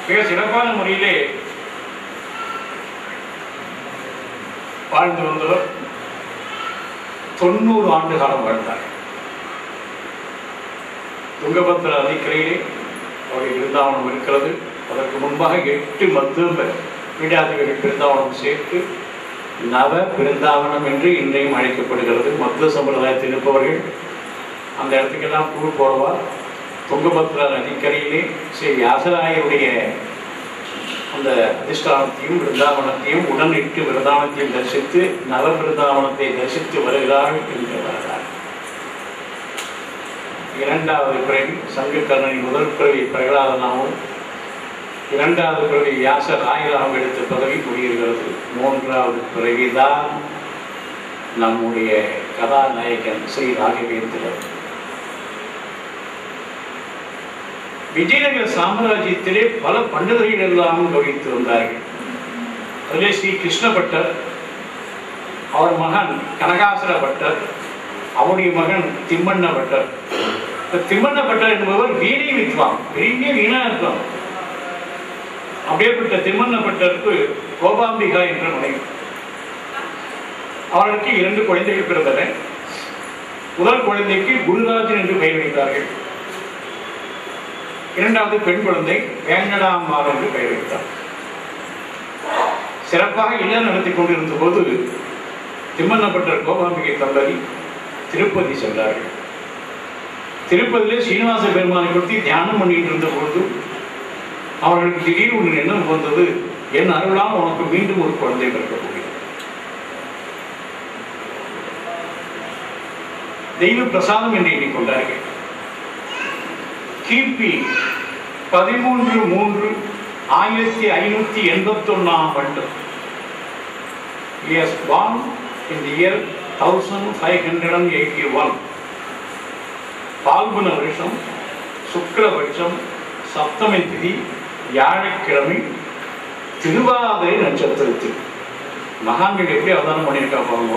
மிக சிறப்பான முறையிலே வாழ்ந்து வந்தவர் 90 ஆண்டு காலம் வாழ்ந்தார். துங்கபத்ரா நதிக்கரையிலே அவருடைய பிருந்தாவனம் இருக்கிறது. அதற்கு முன்பாக 8 மத்திய பீடாதிபதிகள் பிருந்தாவனம் சேர்த்து நவ பிருந்தாவனம் என்று இன்றையும் அழைக்கப்படுகிறது. மத்திய சம்பிரதாயத்தில் இருப்பவர்கள் அந்த இடத்துக்கெல்லாம் டூர் போடுவார். துங்கபத்ரா நதிக்கரையிலே ஸ்ரீ வியாசராயருடைய அந்த அதிஷ்டானத்தையும் பிருந்தாவனத்தையும் உடனிட்டு பிருந்தாவனத்தையும் தரிசித்து நவ பிருந்தாவனத்தை தரிசித்து வருகிறார்கள் என்று வருகிறார். இரண்டாவது பிறவி சங்கக்கர்ணனின் முதல் பிறவி பிரகலாதனாகவும், இரண்டாவது பிறவி வியாசராயராகவும் எடுத்த பதவி முடிகிறது. மூன்றாவது பிறவிதான் நம்முடைய கதாநாயகன் ஸ்ரீ ராகவேந்திரர். விஜயநகர சாம்ராஜ்யத்திலே பல பண்டிதர்கள் எல்லாம் கவனித்து வந்தார்கள். அதிலே ஸ்ரீ கிருஷ்ண பட்டர், அவர் மகன் கனகாசர பட்டர், அவருடைய மகன் திம்மண்ண பட்டர். திம்மண்ண பட்டர் என்பவர் வீணை வித்வான், பெரிய வீணா இருப்பான். அப்படியேப்பட்ட திம்மண்ண பட்டருக்கு கோபாம்பிகா என்ற மனைவி. அவருக்கு 2 குழந்தைகள் பிறந்தன. முதல் குழந்தைக்கு குருராஜன் என்று பெயர் வைத்தார்கள். இரண்டாவது பெண் குழந்தை வேங்கடாம்பாள் என்று பெயர் வைத்தார். சிறப்பாக இல்லம் நடத்தி கொண்டிருந்த போது திம்மண்ணப்பட்டர் கோபாம்பிகை தம்பதி திருப்பதி சென்றார்கள். திருப்பதியிலே சீனிவாச பெருமானை பற்றி தியானம் பண்ணிட்டு இருந்த பொழுது அவர்களுக்கு திடீர் ஒன்று எண்ணம் வந்தது, என் அருளால் உனக்கு மீண்டும் ஒரு குழந்தை பிறக்கக்கூடிய தெய்வ பிரசாதம் என்று எண்ணிக்கொண்டார்கள். கிபி 13/3/1581 he was born in the year 1581. Phalguna வருஷம், சுக்லபட்சம், சப்தமி திதி, வியாழக்கிழமை, திருவாதிரை நட்சத்திரத்தில். மகான்கள் எப்படி அவதானம் பண்ணியிருக்கா பாருங்க.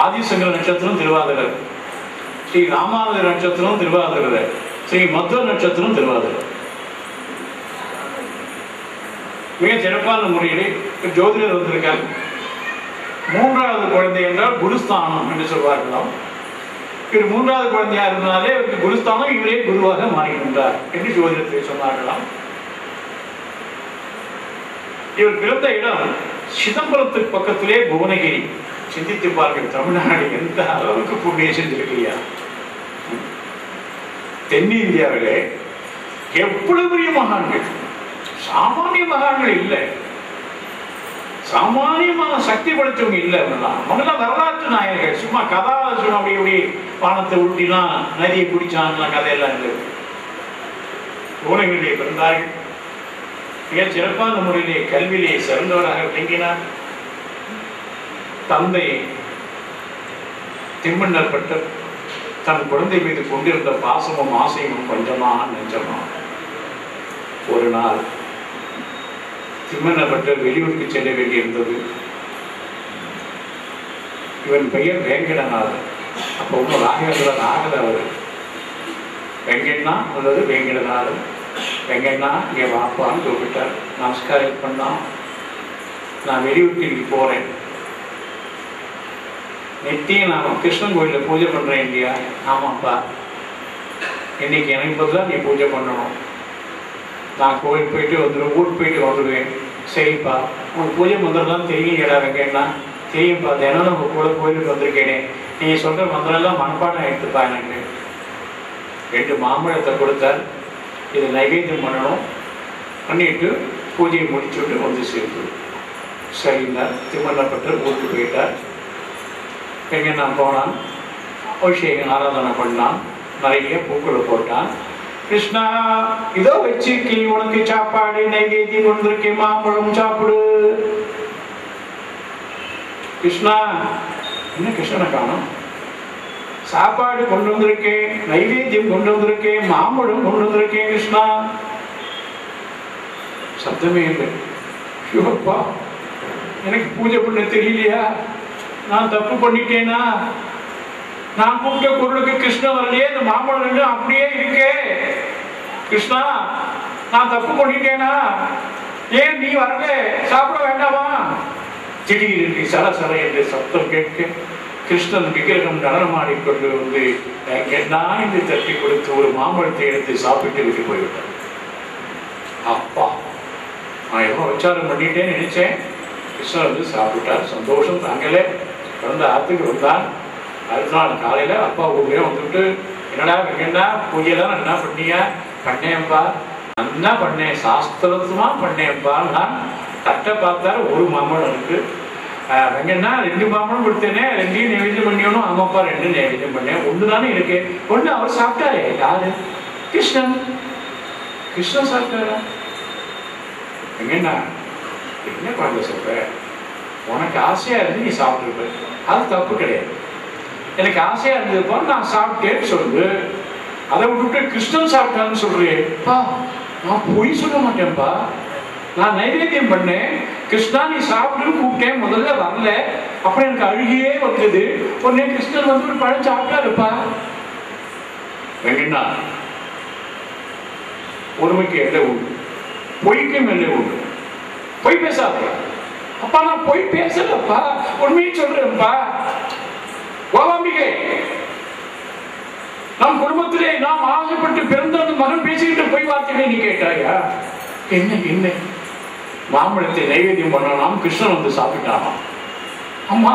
ஆதிசங்கர நட்சத்திரம் திருவாதிரை, ஸ்ரீ ராமானுஜ நட்சத்திரம் திருவாதிரை, ஸ்ரீ மத்வ நட்சத்திரம் திருவாதிரை. மிக சிறப்பான முறையிலே ஜோதிடர் வந்திருக்காங்க. மூன்றாவது குழந்தை என்றால் குருஸ்தானம் என்று சொல்வார்களாம். இவர் மூன்றாவது குழந்தையா இருந்தாலே இவருக்கு குருஸ்தானம், இவரே குருவாக மாறுகின்றார் என்று ஜோதிடத்தை சொன்னார்களாம். இவர் பிறந்த இடம் சிதம்பரத்துக்கு பக்கத்திலே புவனகிரி. சிந்தித்து பாருங்கள், தமிழ்நாடு எந்த அளவுக்கு புண்ணியம் செஞ்சிருக்கியா. தென்னிந்தியாவிலே எவ்வளவு பெரிய மகான்கள், சாமானிய மகான்கள் இல்லை, சாமானியமான சக்தி படைத்தவங்க இல்லை. அவங்கெல்லாம் வரலாற்று நாயகர்கள். சும்மா கதாலட்சணம் அப்படி பானத்தை ஊட்டினா நதியை குடிச்சான்லாம் கதையெல்லாம் இல்லை. புவனகிரியிலே பிறந்தார்கள். மிக சிறப்பான முறையிலே கல்வியிலே சிறந்தவராக விளங்கினார். தந்தை திம்மண்ணர் பட்டர் தன் குழந்தை மீது கொண்டிருந்த பாசமும் ஆசையும் கொஞ்சமா நெஞ்சமா. ஒரு நாள் திம்மண்ணப்பட்டர் வெளியூருக்கு செல்ல வேண்டியிருந்தது. இவன் பெயர் வேங்கடநாதன். அப்போ ஒன்றும் ராகவேந்திரன் ஆகல. அவர் வெங்கண்ணா அல்லது வேங்கடநாதன். வெங்கண்ணா இங்கே வாப்பான்னு கூப்பிட்டார். நமஸ்காரம் பண்ணான். நான் வெளியூருக்கு இன்னைக்கு போறேன். நித்தியம் நான் கிருஷ்ணன் கோயிலில் பூஜை பண்றேன் இல்லையா? ஆமாப்பா, இன்னைக்கு எனக்கு பதிலாக நீ பூஜை பண்ணணும். நான் கோயில் போயிட்டு வந்துடுவேன், ஊருக்கு போயிட்டு வந்துடுவேன். சரிப்பா, உனக்கு பூஜை மந்திரம்லாம் தெரியும் ஏடா வெங்கண்ணா? தெரியும்ப்பா, தினம் நம்ம கூட கோயிலுக்கு வந்திருக்கேனே. நீங்கள் சொல்கிற மந்திரம்லாம் மனப்பாடம் எடுத்துப்பா. எனக்கு 2 மாம்பழத்தை கொடுத்தார். இதை நைவேத்தியம் பண்ணணும். பண்ணிட்டு பூஜையை முடிச்சுட்டு வந்து சேர்த்து சரிங்களா. திம்மண்ணப்பட்டர் ஊருக்கு போயிட்டார். வெங்கண்ணா போனான். அபிஷேகம் ஆராதனை பண்ணான். நிறைய பூக்களை போட்டான். கிருஷ்ணா, இதோ வச்சிருக்கீ, உனக்கு சாப்பாடு நைவேத்தியம் கொண்டிருக்கேன், மாம்பழம் சாப்பிடு. கிருஷ்ணா, என்ன கிருஷ்ணனை காணும்? சாப்பாடு கொண்டு வந்திருக்கேன், நைவேத்தியம் கொண்டு வந்திருக்கேன், மாம்பழம் கொண்டு வந்திருக்கேன். கிருஷ்ணா, சப்தமே இல்லை. சிவப்பா, எனக்கு பூஜை பண்ண தெரியலையா? நான் தப்பு பண்ணிட்டேனா? நான் கூப்பிட்ட பொருளுக்கு கிருஷ்ண வரலையே, இந்த மாம்பழம் அப்படியே இருக்கே. கிருஷ்ணா, நான் தப்பு பண்ணிட்டேனா? ஏன் நீ வரல? சாப்பிட வேண்டாமா? திடீரென்று சலசல என்று சப்தம் கேட்க கிருஷ்ணன் விக்கிரகம் நடனமாடிக்கொண்டு வந்து நான் என்று தட்டி கொடுத்து ஒரு மாம்பழத்தை எடுத்து சாப்பிட்டு விட்டு போய்விட்டார். அப்பா, நான் எவ்வளோ விசாரம் பண்ணிட்டேன்னு நினைச்சேன். கிருஷ்ணன் வந்து சாப்பிட்டார். சந்தோஷம் தாங்கல. பிறந்த ஆத்துக்கு வந்தான். அடுத்த நாள் காலையில அப்பா ஊரே வந்துட்டு, என்னடா வெங்கண்ணா பூஜையெல்லாம் என்ன பண்ணியா? பண்ணேன்ப்பா, நல்லா பண்ணேன், சாஸ்திரத்துமா பண்ணேன்ப்பா. நான் தட்டை பார்த்தாரு, ஒரு மாம்பழம் இருக்கு. வெங்கண்ணா 2 மாம்பழம் கொடுத்தேனே, 2 நைவேத்தியம் பண்ணியணும். ஆமாப்பா 2 நைவேத்தியம் பண்ணேன், 1 தானே இருக்கு. 1 அவர் சாப்பிட்டாரே. யாரு? கிருஷ்ணன். கிருஷ்ணன் சாப்பிட்டாரா? வெங்கண்ணா என்ன குழந்தை சொல்ற? உனக்கு ஆசையா இருந்து நீ சாப்பிட்டுருப்ப, அது தப்பு கிடையாது. எனக்கு ஆசையா இருந்ததுப்பா, நான் சாப்பிட்டேன்னு சொல்லு. அதை விட்டுட்டு கிருஷ்ணன் சாப்பிட்டான்னு சொல்றியேப்பா. நான் பொய் சொல்ல மாட்டேன்ப்பா. நான் நைவேத்தியம் பண்ணேன், கிருஷ்ணா நீ சாப்பிட்டுன்னு கூப்பிட்டேன். முதல்ல வரல, அப்புறம் எனக்கு அழுகியே வந்தது. உடனே கிருஷ்ணன் வந்து ஒரு பழம் சாப்பிட்டாருப்பா. வெங்கண்ணா, உண்மைக்கு எல்லை உண்டு, பொய்க்கும் எல்லை உண்டு. பொய் பேசாத. அப்பா நான் பொய் பேசலப்பா, உண்மையை சொல்றேன்ப்பா. கோவாம்பிகை, நம் குடும்பத்திலே நாம் ஆசைப்பட்டு பிறந்த அந்த மகன் பேசிக்கிட்டு பொய் வார்த்தைகளை நீ கேட்டாயா? என்ன என்ன மாம்பழத்தை நைவேத்தியம் பண்ணலாம், கிருஷ்ணன் வந்து சாப்பிட்டானா? அம்மா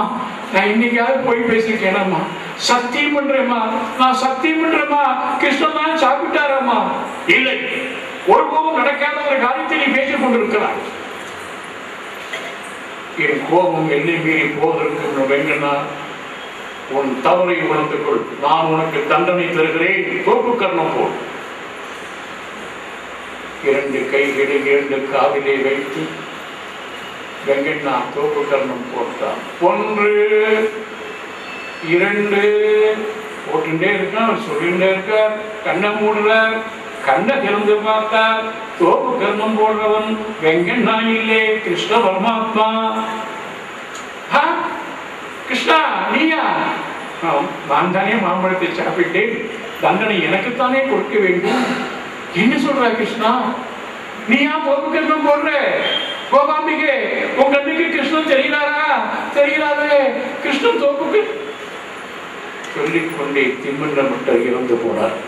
நான் இன்னைக்காவது பொய் பேசிருக்கேனம்மா, சத்தியம் பண்றேம்மா, நான் சத்தியம் பண்றேம்மா, கிருஷ்ணன் தான் சாப்பிட்டாரம்மா. இல்லை, ஒருபோதும் நடக்காத ஒரு காரியத்தை நீ பேசிக் கொண்டிருக்கிறாய். என் கோபம் எல்லை மீறி போவதற்கு வெங்கண்ணா, உன் தவறை உணர்ந்து கொள். நான் உனக்கு தண்டனை தருகிறேன். தோப்பு கர்ணம் போல் 2 கைகளை 2 காதிலே வைத்து வெங்கண்ணா தோப்பு கர்ணம் போட்டான். 1 2 போட்டுட்டே இருக்கான், சொல்லிட்டே இருக்கார். கண்ணை மூடுறார், கண்ணை திறந்து பார்த்தார். தோப்பு கர்ணம் போடுறவன் வெங்கண்ணா இல்லை, கிருஷ்ண பரமாத்மா. கிருஷ்ணா நீயா? நான் தானே மாம்பழத்தை சாப்பிட்டேன், தண்டனை எனக்குத்தானே கொடுக்க வேண்டும். என்ன சொல்ற கிருஷ்ணா? நீயா தோப்பு கர்ணம் போடுற? கோபாம்பிகே, உங்க அன்னைக்கு கிருஷ்ணன் தெரிகிறாரா? தெரிகிறாரே. கிருஷ்ணன் தோப்புக்கு சொல்லிக்கொண்டே திம்மன்னர் மட்டும் இறந்து போனார்.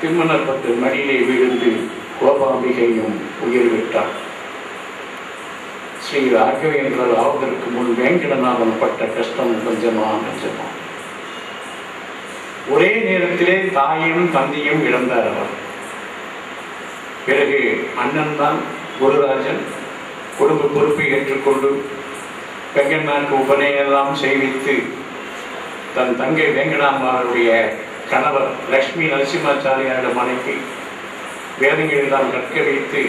திம்மன்னர் பட்டு மடியிலே விழுந்து கோபாம்பிகையும் உயிர் விட்டார். ஸ்ரீ ராகவேந்திரர் ஆவதற்கு முன் வேங்கடநாதன் பட்ட கஷ்டம் கொஞ்சமா நஞ்சமா. ஒரே நேரத்திலே தாயையும் தந்தையும் இழந்தார் அவர். பிறகு அண்ணன் தான் குருராஜன் குடும்ப பொறுப்பை ஏற்றுக்கொண்டு வெங்கண்ணாக்கு உபநயெல்லாம் செய்வித்து தன் தங்கை வேங்கடாம்பாளுடைய கணவர் லட்சுமி நரசிம்மாச்சாரியாரிடம் அனுப்பி வேதங்களெல்லாம் கற்க வைத்து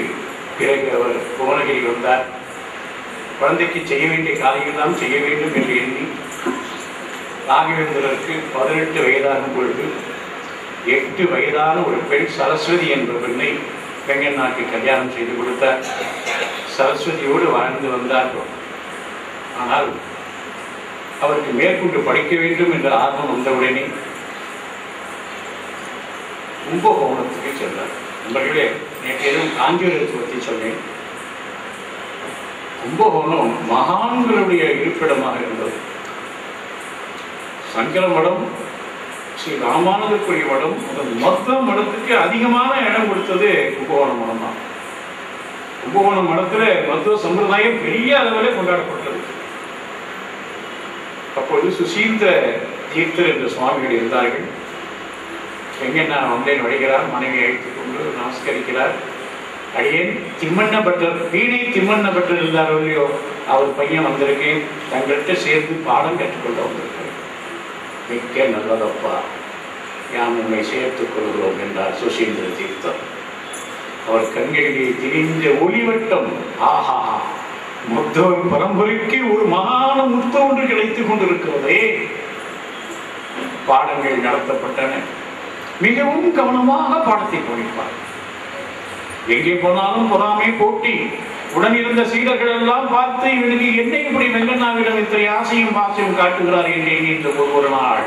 பிறகு அவர் புவனகிரி வந்தார். குழந்தைக்கு செய்ய வேண்டிய காரியெல்லாம் செய்ய வேண்டும் என்று எண்ணி ராகவேந்திரருக்கு 18 வயதாகும் பொழுது 8 வயதான ஒரு பெண் சரஸ்வதி என்ற பெண்ணை வெங்கண்ணாக்கு கல்யாணம் செய்து கொடுத்தார். சரஸ்வதியோடு வாழ்ந்து வந்தார்கள். ஆனால் அவருக்கு மேற்கொண்டு படிக்க வேண்டும் என்ற ஆர்வம் வந்தவுடனே கும்பகோணத்துக்கு சென்றார். நண்பர்களே, நேற்று எதுவும் காஞ்சிபுரத்தை பற்றி சொன்னேன். கும்பகோணம் மகான்களுடைய இருப்பிடமாக இருந்தது. சங்கர மடம், ஸ்ரீ ராமானுஜருக்குரிய மடம், மொத்த மடத்துக்கு அதிகமான இடம் கொடுத்தது கும்பகோணம் மடம் தான். கும்பகோணம் மடத்துல மருத்துவ சம்பிரதாயம் பெரிய அளவில் கொண்டாடப்பட்டது. அப்பொழுது சுசீந்திர தீர்த்தர் என்ற சுவாமிகள் இருந்தார்கள். வெங்கண்ணா வந்தேன் வருகிறார், மனைவி அழைத்துக் கொண்டு நமஸ்கரிக்கிறார். அடியேன் திம்மண்ண பட்டர், வீணை திம்மண்ண பட்டர் இருந்தாரோ இல்லையோ, அவர் பையன் வந்திருக்கேன், தங்கள்கிட்ட சேர்ந்து பாடம் கற்றுக்கொண்டு வந்திருக்கேன். மிக்க நல்லதப்பா, யாம் உண்மை சேர்த்துக் கொள்கிறோம் என்றார் சுசீந்திர தீர்த்தர். அவர் கண்களிலே திரிந்த ஒளிவட்டம், ஆஹா, மொத்த பரம்பரைக்கு ஒரு மகான முத்த ஒன்று கிடைத்துக் கொண்டிருக்கிறதே. பாடங்கள் நடத்தப்பட்டன. மிகவும் கவனமாக பாடத்தை போதிப்பார். எங்கே போனாலும் பொறாமை போட்டி. உடனிருந்த சீடர்கள் எல்லாம் பார்த்து இவனுக்கு என்ன இப்படி வெங்கண்ணாவிடம் இத்தனை ஆசையும் பாசையும் காட்டுகிறார் என்று எண்ணின்ற ஒரு நாள்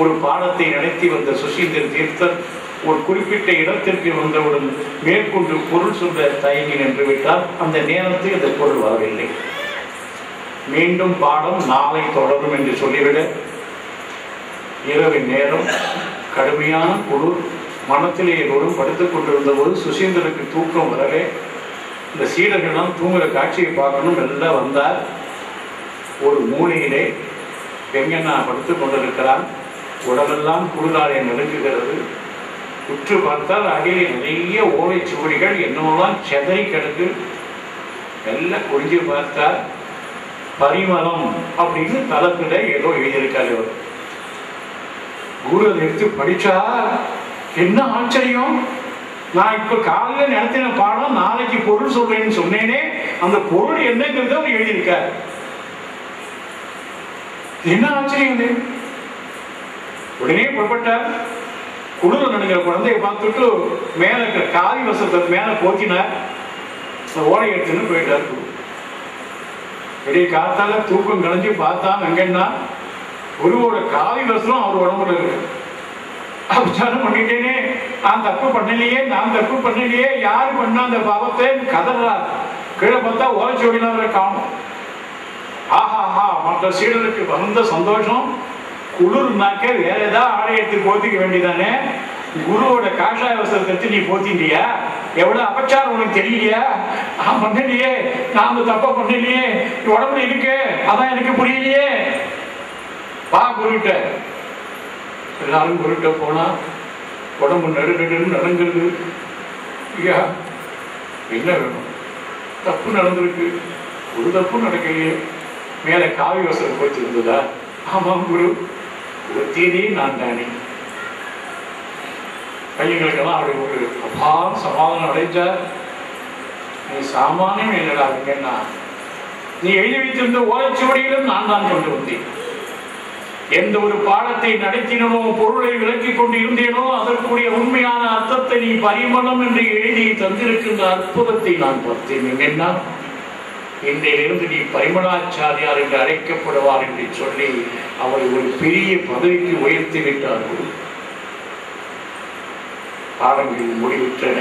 ஒரு பாடத்தை நடத்தி வந்த சுசீந்திர தீர்த்தர் ஒரு குறிப்பிட்ட இடத்திற்கு வந்தவுடன் மேற்கொண்டு பொருள் சொல்ல தயங்கி நின்று விட்டால் அந்த நேரத்தில் அந்த பொருள் வரவில்லை. மீண்டும் பாடம் நாளை தொடரும் என்று சொல்லிவிட இரவின் நேரம் கடுமையான குளிர் மனத்திலே எல்லோரும் படுத்துக் கொண்டிருந்த போது சுசீந்திரனுக்கு தூக்கம் வரவே இந்த சீடர்கள்லாம் தூங்குற காட்சியை பார்க்கணும் எல்லாம் வந்தார். ஒரு மூலையிலே வெங்கண்ணா படுத்துக் கொண்டிருக்கிறான். உடலெல்லாம் குளிராலே நடுங்குகிறது. உற்று பார்த்தால் அடியிலே நிறைய ஓலைச்சுவடிகள் என்னவெல்லாம் செதறி கிடக்கு. எல்லாம் குறிஞ்சு பார்த்தால் பரிமளம் அப்படின்னு தளத்துல ஏதோ எழுதியிருக்காரு. அவர் குரு அதை எடுத்து படிச்சா என்ன ஆச்சரியம்! நான் இப்ப காலையில நடத்தின பாடம் நாளைக்கு பொருள் சொல்றேன்னு சொன்னேனே, அந்த பொருள் என்னங்கிறது அவர் எழுதியிருக்காரு. என்ன ஆச்சரியம்! உடனே புறப்பட்டார். குளிர் நடுங்கிற குழந்தைய பார்த்துட்டு மேல காவி வசத்தை மேல போத்தினார். ஓலை எடுத்துன்னு போயிட்டார். பெரிய காத்தால தூக்கம் கலைஞ்சு பார்த்தா வெங்கண்ணா குருவோட காவி வசனம் அவர் உடம்புல இருக்கு. அபிச்சாரம் பண்ணிட்டேனே, நான் தப்பு பண்ணலையே, நான் தப்பு பண்ணலையே, யாரு பண்ணா அந்த பாவத்தை கதறார். கீழே பார்த்தா ஓலைச்சோடியில் அவரை காணும். ஆஹாஹா, மற்ற சீடனுக்கு வந்த சந்தோஷம். குளிர்னாக்க வேற ஏதாவது ஆடை எடுத்து போத்திக்க வேண்டியதானே. குருவோட காஷாய வஸ்திரத்தை நீ போத்திண்டியா? எவ்வளவு அபச்சாரம் உனக்கு தெரியலையா? நான் பண்ணலையே, நான் தப்ப பண்ணலையே, உடம்புல இருக்கு, அதான் எனக்கு புரியலையே. வா குருட்ட. எல்லாரும் குருட்ட போனா உடம்பு நடுநடுன்னு நடங்குது. ஐயா என்ன வேணும்? தப்பு நடந்திருக்கு. ஒரு தப்பு நடக்கலையே. மேல காவி வசனம் போச்சு இருந்ததா? ஆமாம் குரு, ஒத்தியதே நான் தானே. பையங்களுக்கெல்லாம் அப்படி ஒரு அபார சமாதானம் அடைஞ்சார். நீ சாமானியம் என்னடா இருக்கேன்னா, நீ எழுதி வைத்திருந்த ஓலைச்சுவடியிலும் நான் தான் கொண்டு வந்தேன். எந்த ஒரு பாடத்தை நடத்தினோ பொருளை விளக்கிக் கொண்டு இருந்தேனோ அதற்குரிய உண்மையான அர்த்தத்தை நீ பரிமளம் என்று எழுதி தந்திருக்கின்ற அற்புதத்தை நான் பார்த்தேன். என்ன இன்றையிலிருந்து நீ பரிமளாச்சாரியார் என்று அழைக்கப்படுவார் என்று சொல்லி அவரை ஒரு பெரிய பதவிக்கு உயர்த்தி விட்டார்கள். பாடங்கள் முடிவுற்றன.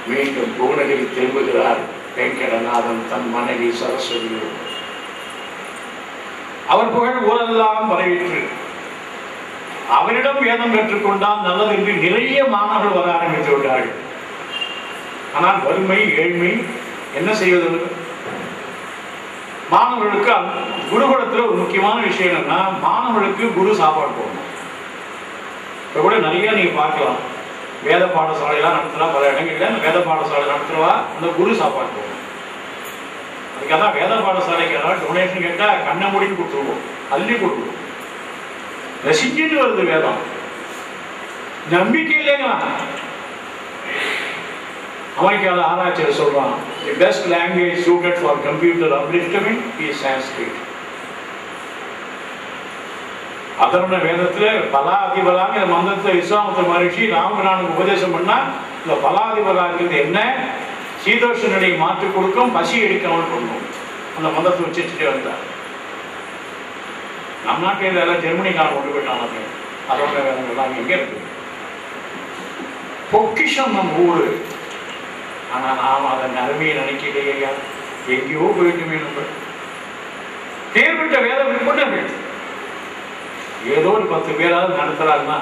மீண்டும் புவனகிரி திரும்புகிறார் வெங்கடநாதன் தன் மனைவி சரஸ்வதியோடு. அவர் புகழ் ஊரெல்லாம் பரவிற்று. அவரிடம் வேதம் கற்றுக்கொண்டால் நல்லது என்று நிறைய மாணவர்கள் வர ஆரம்பித்து விட்டார்கள். ஆனால் வறுமை, ஏழ்மை என்ன செய்வது? மாணவர்களுக்கு குருகுலத்தில் ஒரு முக்கியமான விஷயம் என்னன்னா, மாணவர்களுக்கு குரு சாப்பாடு போடணும். இப்ப கூட நிறைய நீங்க பார்க்கலாம், வேத பாடசாலையெல்லாம் நடத்தலாம். பல இடங்கள்ல வேத பாடசாலை நடத்துறவா அந்த குரு சாப்பாடு போடணும். அதுக்காக வேத பாடசாலைக்கு ஏதாவது டொனேஷன் கேட்டா கண்ணை மூடின்னு கொடுத்துருவோம், அள்ளி கொடுத்துருவோம். ரசிச்சுட்டு வருது வேதம், நம்பிக்கை இல்லைங்களா? அமெரிக்காவில் ஆராய்ச்சியில் சொல்றான், the best language suited for computer upliftment is Sanskrit. அதர்வண வேதத்துல பலாதிபலாங்கிற மந்திரத்தை விஸ்வாமித்திர மகரிஷி ராமபிரானுக்கு உபதேசம் பண்ணா, இந்த பலாதிபலாங்கிறது என்ன, சீதோஷ நிலையை மாற்றி கொடுக்கும், பசி எடுக்காமல் கொடுக்கும். அந்த மந்திரத்தை வச்சுட்டே வந்தார். நம் நாட்டில் எல்லாம் ஜெர்மனிக்காரன் கொண்டு போயிட்டாங்க. அதர்வண வேதங்கள்லாம் எங்க இருக்கு? பொக்கிஷம் நம்ம ஊரு. ஆனா நாம் அதன் அருமையை நினைக்கலையா? எங்கேயோ போயிட்டுமே. நம்ம பேர்பட்ட வேத விற்பனர்கள் ஏதோ ஒரு 10 பேராவது நடத்துறாருன்னா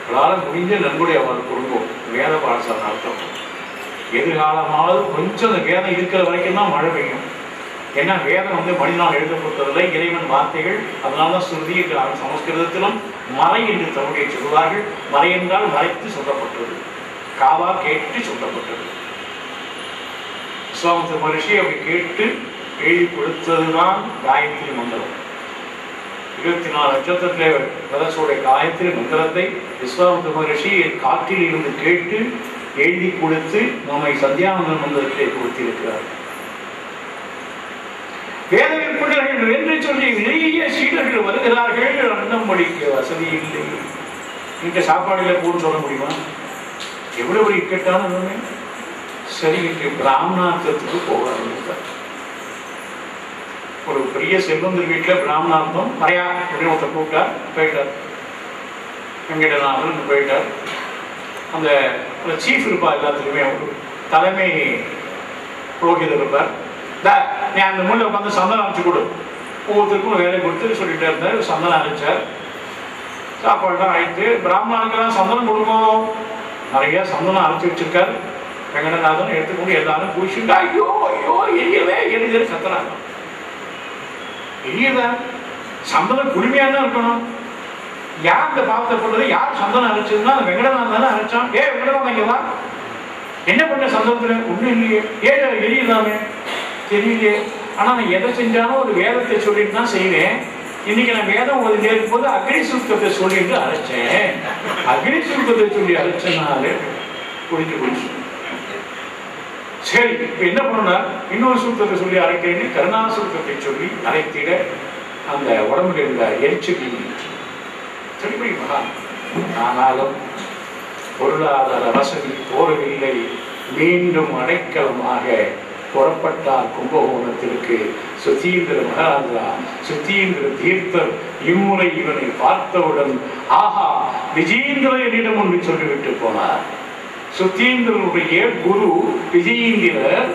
அவளால் முடிஞ்ச நன்கொடை அவருக்கு கொடுக்கும். வேத பாடசாலை நடத்தும். எதிர்காலமாவது கொஞ்சம் அந்த வேதம் இருக்கிற வரைக்கும் தான் மழை பெய்யும். ஏன்னா வேதம் மனிதனால் எழுதப்பட்டதில்லை, இறைவன் வார்த்தைகள். அதனால்தான் ஸ்ருதி சமஸ்கிருதத்திலும் மறை என்று தமிழை சொல்வார்கள். மறை என்றால் மறைத்து சொல்லப்பட்டது, காவா கேட்டு சொல்லப்பட்டது. விஸ்வாமித்திர மகரிஷி அப்படி கேட்டு எழுதி கொடுத்ததுதான் காயத்ரி மந்திரம். 24 நட்சத்திரத்தில் பிரதோஷோட காயத்ரி மந்திரத்தை விஸ்வாமித்திர மகரிஷி காற்றில் இருந்து கேட்டு எழுதி கொடுத்து நம்மை சந்தியாவந்தன மந்திரத்தை கொடுத்திருக்கிறார். வேத விற்பனர்கள் என்று சொல்லி நிறைய சீடர்கள் வருகிறார்கள். அன்னம் படிக்க வசதி இல்லை. நீங்க சாப்பாடுல போன்னு சொல்ல முடியுமா? எவ்வளவு ஒரு இக்கட்டான சரி, பிராமணார்த்தத்துக்கு போக ஆரம்பித்தார். ஒரு பெரிய செல்வந்தர் வீட்டில் பிராமணார்த்தம் நிறையா ஒருத்தர் கூப்பிட்டார். போயிட்டார். வெங்கடநாதன் போயிட்டார். அந்த சீஃப் இருப்பா, எல்லாத்துலேயுமே தலைமை புரோகிதர் இருப்பார். நீ அந்த முள்ள உட்காந்து சந்தனம் அரைச்சு கொடு, ஒவ்வொருத்தருக்கும் வேலை கொடுத்து சொல்லிட்டே இருந்தார். சந்தனம் அரைச்சார், சாப்பாடுலாம் ஆயிட்டு. பிராமணனுக்கெல்லாம் சந்தனம் கொடுக்கணும், நிறைய சந்தனம் அரைச்சி வச்சிருக்காரு. வெங்கடநாதன் எடுத்துக்கொண்டு எல்லாரும் பூசிட்டு ஐயோ ஐயோ எரியவே எரிஞ்சு சத்தனாங்க. எரியதான் சந்தனம் குளுமையாக தான் இருக்கணும். யார் இந்த பாவத்தை போடுறது, யார் சந்தனம் அரைச்சதுன்னா அந்த வெங்கடநாதன் தானே அரைச்சான். வெங்கடநாதன் இங்கே தான் என்ன பண்ண சந்தனத்துல ஒன்றும் இல்லையே, எரியலாமே தெரியலையே. ஆனால் நான் எதை செஞ்சாலும் ஒரு வேதத்தை சொல்லிட்டு தான் செய்வேன். இன்னைக்கு நான் வேதம் ஒரு நேருக்கு போது அக்னி சுத்தத்தை சொல்லிட்டு அரைச்சேன். அக்னி சுத்தத்தை சொல்லி அரைச்சனால குடிச்சு குடிச்சு. சரி, இப்ப என்ன பண்ணா இன்னொரு சுத்தத்தை சொல்லி அரைக்கிறேன்னு கருணா சுத்தத்தை சொல்லி அரைத்திட அந்த உடம்புல இருந்த எரிச்சல் திருப்பி மகா. ஆனாலும் பொருளாதார வசதி போரவில்லை. மீண்டும் அடைக்கலமாக புறப்பட்டார் கும்பகோணத்திற்கு. சுத்தீந்திர மகாராஜா சுத்தீந்திர தீர்த்தர் இம்முறை இவனை பார்த்தவுடன் ஆஹா விஜயேந்திர என்னிடம் ஒன்று சொல்லிவிட்டு போனார். சுத்தீந்திரனுடைய குரு விஜயேந்திரர்